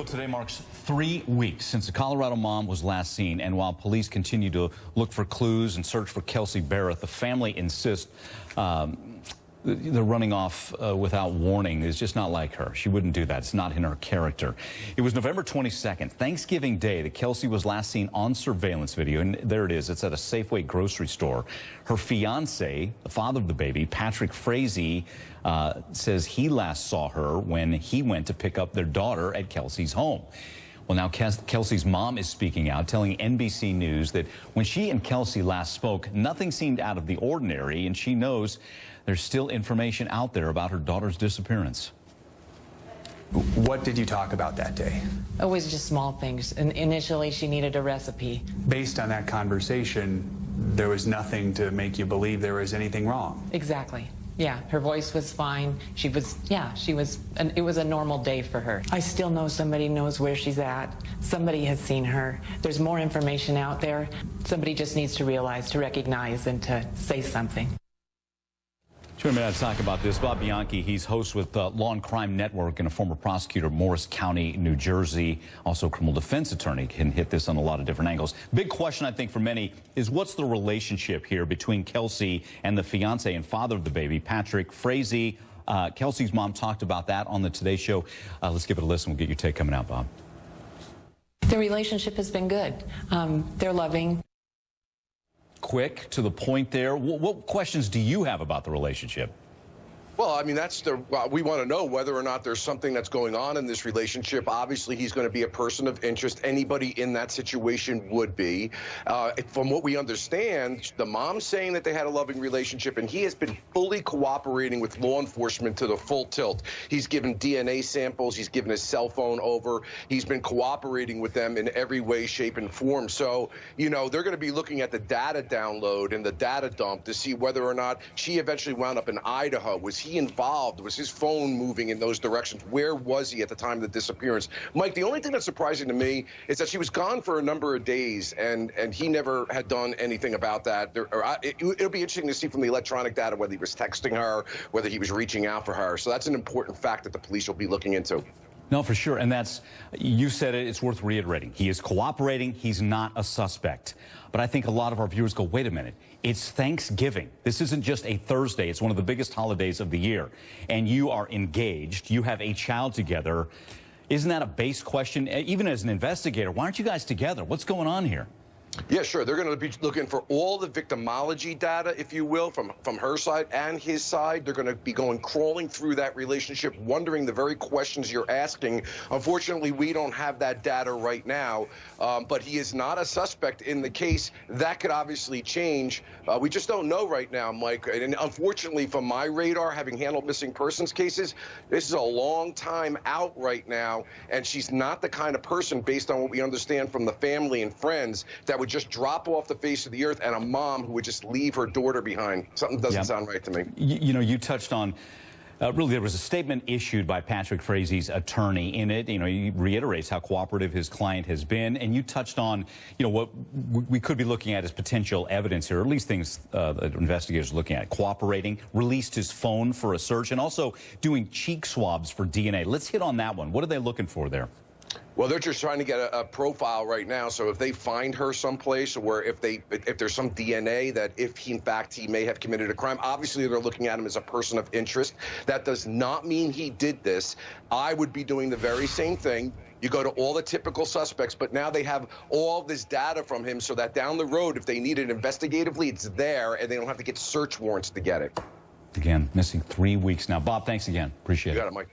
Well, today marks 3 weeks since the Colorado mom was last seen, and while police continue to look for clues and search for Kelsey Berreth, the family insists they're running off without warning. It's just not like her. She wouldn't do that. It's not in her character. It was November 22nd, Thanksgiving Day, that Kelsey was last seen on surveillance video, and there it is. It's at a Safeway grocery store. Her fiance, the father of the baby, Patrick Frazee, says he last saw her when he went to pick up their daughter at Kelsey's home. Well, now Kelsey's mom is speaking out, telling NBC News that when she and Kelsey last spoke, nothing seemed out of the ordinary, and she knows there's still information out there about her daughter's disappearance. What did you talk about that day? Always just small things. And initially, she needed a recipe. Based on that conversation, there was nothing to make you believe there was anything wrong. Exactly. Yeah, her voice was fine. It was a normal day for her. I still know somebody knows where she's at. Somebody has seen her. There's more information out there. Somebody just needs to realize, to recognize, and to say something. Joining me now to talk about this, Bob Bianchi. He's host with Law and Crime Network and a former prosecutor, Morris County, New Jersey, also a criminal defense attorney. Can hit this on a lot of different angles. Big question, I think, for many is what's the relationship here between Kelsey and the fiance and father of the baby, Patrick Frazee. Kelsey's mom talked about that on the Today Show. Let's give it a listen. We'll get your take coming out, Bob. The relationship has been good. They're loving. Quick, to the point there. What questions do you have about the relationship? Well, I mean, we want to know whether or not there's something that's going on in this relationship. Obviously, he's going to be a person of interest. Anybody in that situation would be. From what we understand, the mom's saying that they had a loving relationship, and he has been fully cooperating with law enforcement to the full tilt. He's given DNA samples. He's given his cell phone over. He's been cooperating with them in every way, shape, and form. So, you know, they're going to be looking at the data download and the data dump to see whether or not she eventually wound up in Idaho. Was he involved? Was his phone moving in those directions? Where was he at the time of the disappearance? Mike, the only thing that's surprising to me is that she was gone for a number of days, and he never had done anything about that. It'll be interesting to see from the electronic data whether he was texting her, whether he was reaching out for her. So that's an important fact that the police will be looking into. No, for sure. And you said it, it's worth reiterating. He is cooperating. He's not a suspect. But I think a lot of our viewers go, wait a minute, it's Thanksgiving. This isn't just a Thursday. It's one of the biggest holidays of the year. And you are engaged. You have a child together. Isn't that a base question? Even as an investigator, why aren't you guys together? What's going on here? Yeah, sure. They're going to be looking for all the victimology data, if you will, from her side and his side. They're going to be crawling through that relationship, wondering the very questions you're asking. Unfortunately, we don't have that data right now, but he is not a suspect in the case. That could obviously change. We just don't know right now, Mike. And unfortunately, from my radar, having handled missing persons cases, this is a long time out right now, and she's not the kind of person, based on what we understand from the family and friends, that would just drop off the face of the earth, and a mom who would just leave her daughter behind. Something doesn't sound right to me. You know, you touched on, really, there was a statement issued by Patrick Frazee's attorney. In it, you know, he reiterates how cooperative his client has been, and you touched on, you know, what we could be looking at as potential evidence here, or at least things that investigators are looking at. Cooperating, released his phone for a search, and also doing cheek swabs for DNA. Let's hit on that one. What are they looking for there? Well, they're just trying to get a profile right now. So if they find her someplace, or if there's some DNA that if in fact he may have committed a crime, obviously they're looking at him as a person of interest. That does not mean he did this. I would be doing the very same thing. You go to all the typical suspects, but now they have all this data from him so that down the road, if they need it investigatively, it's there, and they don't have to get search warrants to get it. Again, missing 3 weeks now. Bob, thanks again. Appreciate it. You got it, Mike.